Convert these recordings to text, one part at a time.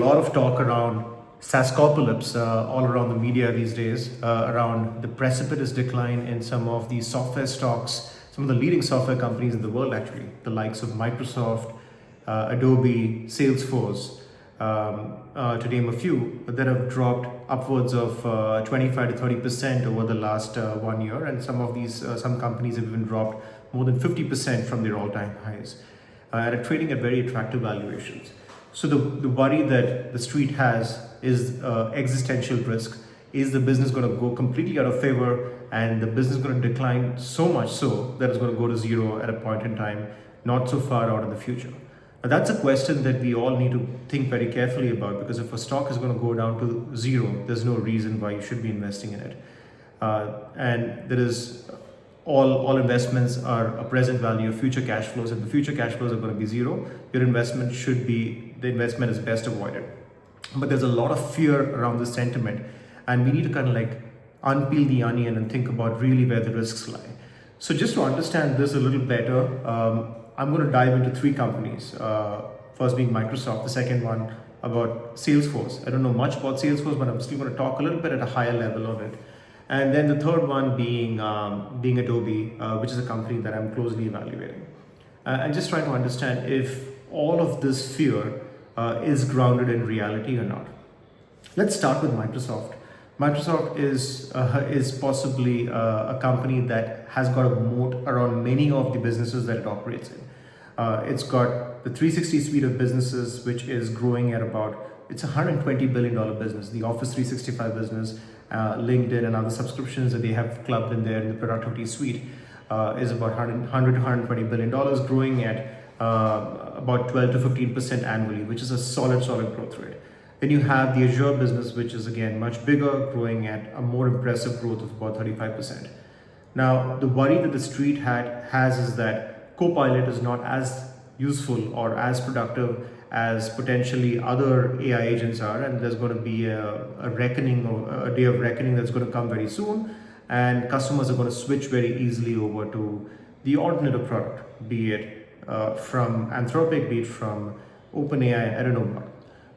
lot of talk around SaaScoplyse all around the media these days, around the precipitous decline in some of the software stocks, some of the leading software companies in the world, actually, the likes of Microsoft, Adobe, Salesforce, to name a few, that have dropped upwards of 25 to 30% over the last 1 year. And some companies have even dropped more than 50% from their all-time highs and are trading at very attractive valuations. So the worry that the street has is existential risk. Is the business going to go completely out of favor and the business is going to decline so much so that it's going to go to zero at a point in time, not so far out in the future? Now, that's a question that we all need to think very carefully about, because if a stock is going to go down to zero, there's no reason why you should be investing in it. And there is all investments are a present value of future cash flows, and the future cash flows are going to be zero. The investment is best avoided. But there's a lot of fear around this sentiment, and we need to kind of like unpeel the onion and think about really where the risks lie. So just to understand this a little better, I'm going to dive into three companies. First being Microsoft, the second one about Salesforce. I don't know much about Salesforce, but I'm still going to talk a little bit at a higher level of it. And then the third one being Adobe, which is a company that I'm closely evaluating. And just trying to understand if all of this fear is grounded in reality or not. Let's start with Microsoft. Microsoft is possibly a company that has got a moat around many of the businesses that it operates in. It's got the 360 suite of businesses, which is growing at it's a $120 billion business. The Office 365 business, LinkedIn and other subscriptions that they have clubbed in there in the productivity suite is about $100 to $120 billion, growing at about 12 to 15% annually, which is a solid growth rate. Then you have the Azure business, which is again much bigger, growing at a more impressive growth of about 35%. Now, the worry that the street has is that Copilot is not as useful or as productive as potentially other AI agents are, and there's going to be a day of reckoning that's going to come very soon, and customers are going to switch very easily over to the alternative product, be it from Anthropic, be it from OpenAI, I don't know what.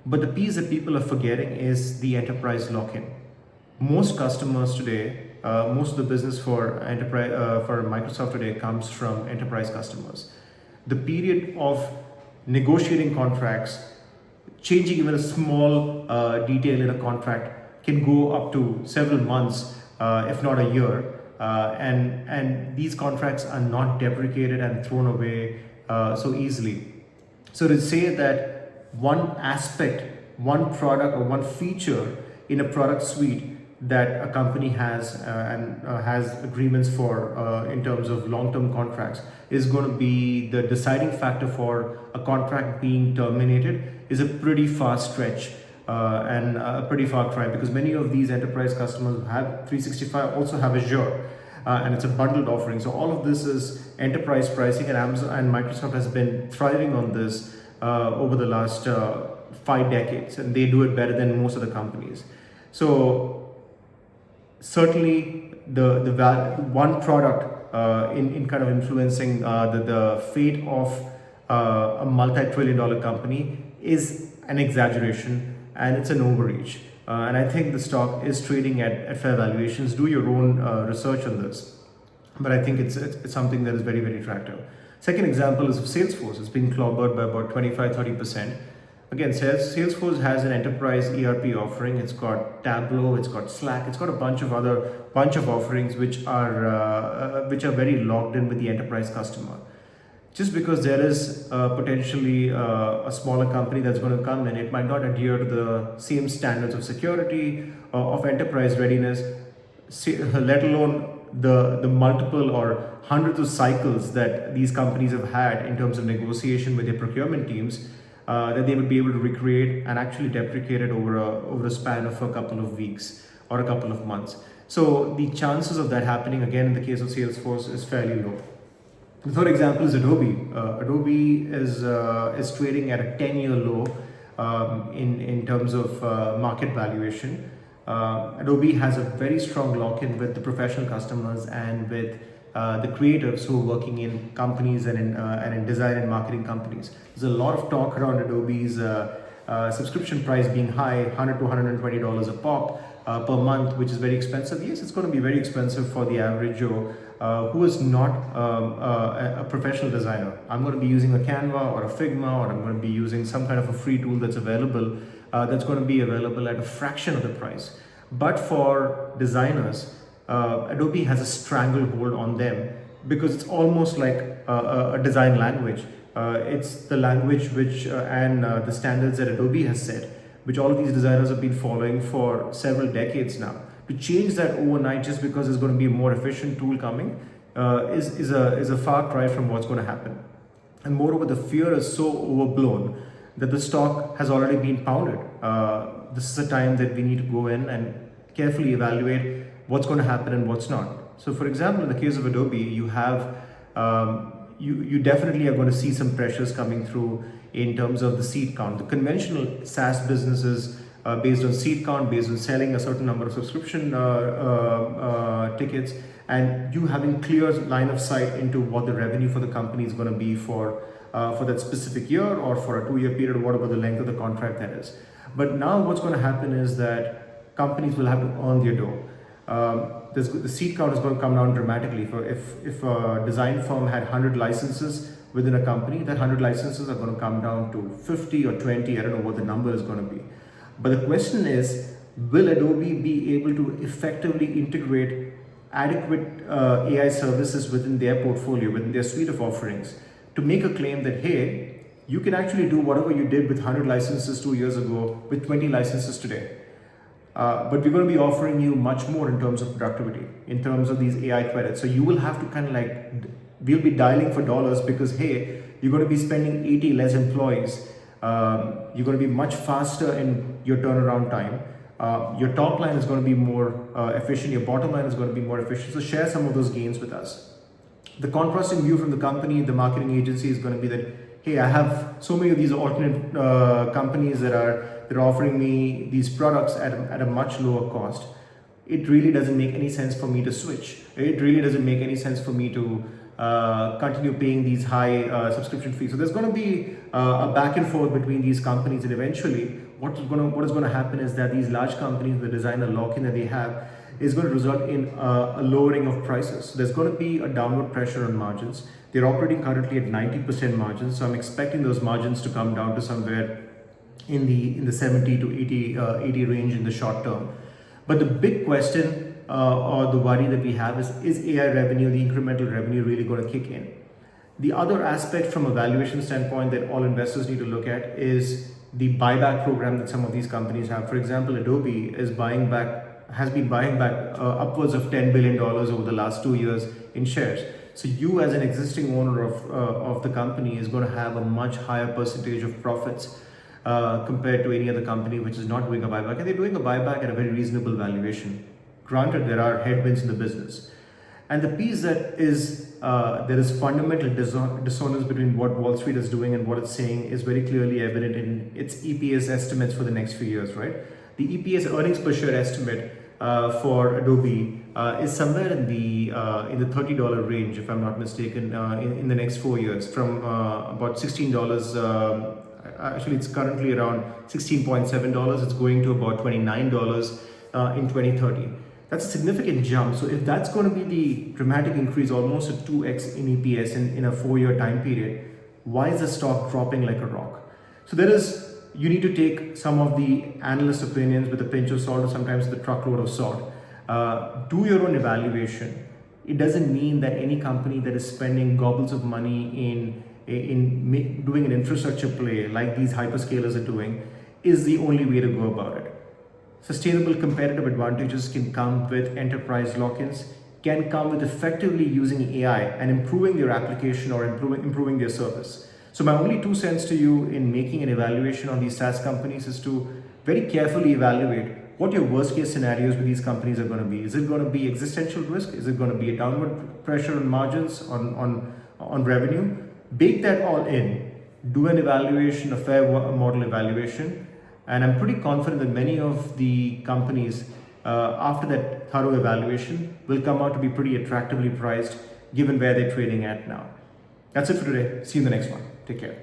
But the piece that people are forgetting is the enterprise lock-in. Most customers today, most of the business for Microsoft today comes from enterprise customers. The period of negotiating contracts, changing even a small detail in a contract can go up to several months, if not a year. And these contracts are not deprecated and thrown away so easily. So to say that one aspect, one product or one feature in a product suite that a company has and has agreements for in terms of long-term contracts is going to be the deciding factor for a contract being terminated is a pretty far stretch and a pretty far cry, because many of these enterprise customers who have 365 also have Azure. And it's a bundled offering. So all of this is enterprise pricing, and Amazon and Microsoft has been thriving on this over the last 5 decades, and they do it better than most of the companies. So certainly the one product in kind of influencing the fate of a multi-trillion-dollar company is an exaggeration, and it's an overreach. And I think the stock is trading at fair valuations. Do your own research on this. But I think it's something that is very, very attractive. Second example is Salesforce. It's been clobbered by about 25-30%. Again, Salesforce has an enterprise ERP offering. It's got Tableau, it's got Slack, it's got a bunch of offerings which are very logged in with the enterprise customer. Just because there is potentially a smaller company that's going to come in, it might not adhere to the same standards of security, of enterprise readiness, let alone the multiple or hundreds of cycles that these companies have had in terms of negotiation with their procurement teams, that they would be able to recreate and actually deprecate it over a span of a couple of weeks or a couple of months. So the chances of that happening, again in the case of Salesforce, is fairly low. The third example is Adobe. Adobe is trading at a 10-year low in terms of market valuation. Adobe has a very strong lock-in with the professional customers and with the creatives who are working in companies and in design and marketing companies. There's a lot of talk around Adobe's subscription price being high, $100 to $120 a pop per month, which is very expensive. Yes, it's going to be very expensive for the average Joe who is not a professional designer. I'm going to be using a Canva or a Figma, or I'm going to be using some kind of a free tool that's available, that's going to be available at a fraction of the price. But for designers, Adobe has a stranglehold on them because it's almost like a design language. It's the language which and the standards that Adobe has set, which all of these designers have been following for several decades now. To change that overnight just because there's going to be a more efficient tool coming is a far cry from what's going to happen. And moreover, the fear is so overblown that the stock has already been pounded. This is a time that we need to go in and carefully evaluate what's going to happen and what's not. So for example, in the case of Adobe, you have you definitely are going to see some pressures coming through in terms of the seat count. The conventional SaaS businesses based on seat count, based on selling a certain number of subscription tickets, and you having clear line of sight into what the revenue for the company is going to be for that specific year or for a 2-year period, whatever the length of the contract that is. But now what's going to happen is that companies will have to earn their dough. The seat count is going to come down dramatically. If a design firm had 100 licenses within a company, that 100 licenses are going to come down to 50 or 20. I don't know what the number is going to be. But the question is, will Adobe be able to effectively integrate adequate AI services within their portfolio, within their suite of offerings, to make a claim that, hey, you can actually do whatever you did with 100 licenses 2 years ago with 20 licenses today. But we're going to be offering you much more in terms of productivity, in terms of these AI credits. So you will have to kind of like, we'll be dialing for dollars because, hey, you're going to be spending 80 less employees. You're going to be much faster in your turnaround time. Your top line is going to be more efficient. Your bottom line is going to be more efficient. So share some of those gains with us. The contrasting view from the company, the marketing agency, is going to be that, hey, I have so many of these alternate companies that are offering me these products at a much lower cost. It really doesn't make any sense for me to switch. It really doesn't make any sense for me to continue paying these high subscription fees. So there's going to be a back and forth between these companies, and eventually what is going to happen is that these large companies, the designer lock-in that they have, is going to result in a lowering of prices. So there's going to be a downward pressure on margins. They're operating currently at 90% margins, so I'm expecting those margins to come down to somewhere in the 70 to 80 range in the short term. But the big question or the worry that we have is AI revenue, the incremental revenue, really going to kick in? The other aspect from a valuation standpoint that all investors need to look at is the buyback program that some of these companies have. For example, Adobe has been buying back upwards of $10 billion over the last 2 years in shares. So you as an existing owner of the company is going to have a much higher percentage of profits compared to any other company which is not doing a buyback. And they're doing a buyback at a very reasonable valuation. Granted, there are headwinds in the business. And the piece that is, there is fundamental dissonance between what Wall Street is doing and what it's saying is very clearly evident in its EPS estimates for the next few years, right? The EPS, earnings per share estimate for Adobe is somewhere in the $30 range, if I'm not mistaken, in the next 4 years, from about $16. Actually, it's currently around $16.7. It's going to about $29 in 2030. That's a significant jump. So if that's going to be the dramatic increase, almost a 2x in EPS in a 4-year time period, why is the stock dropping like a rock? So you need to take some of the analyst opinions with a pinch of salt, or sometimes with a truckload of salt. Do your own evaluation. It doesn't mean that any company that is spending gobbles of money in doing an infrastructure play like these hyperscalers are doing is the only way to go about it. Sustainable competitive advantages can come with enterprise lock-ins, can come with effectively using AI and improving their application or improving their service. So my only 2 cents to you in making an evaluation on these SaaS companies is to very carefully evaluate what your worst case scenarios with these companies are going to be. Is it going to be existential risk? Is it going to be a downward pressure on margins, on revenue? Bake that all in, do an evaluation, a fair model evaluation, and I'm pretty confident that many of the companies after that thorough evaluation will come out to be pretty attractively priced given where they're trading at now. That's it for today. See you in the next one. Take care.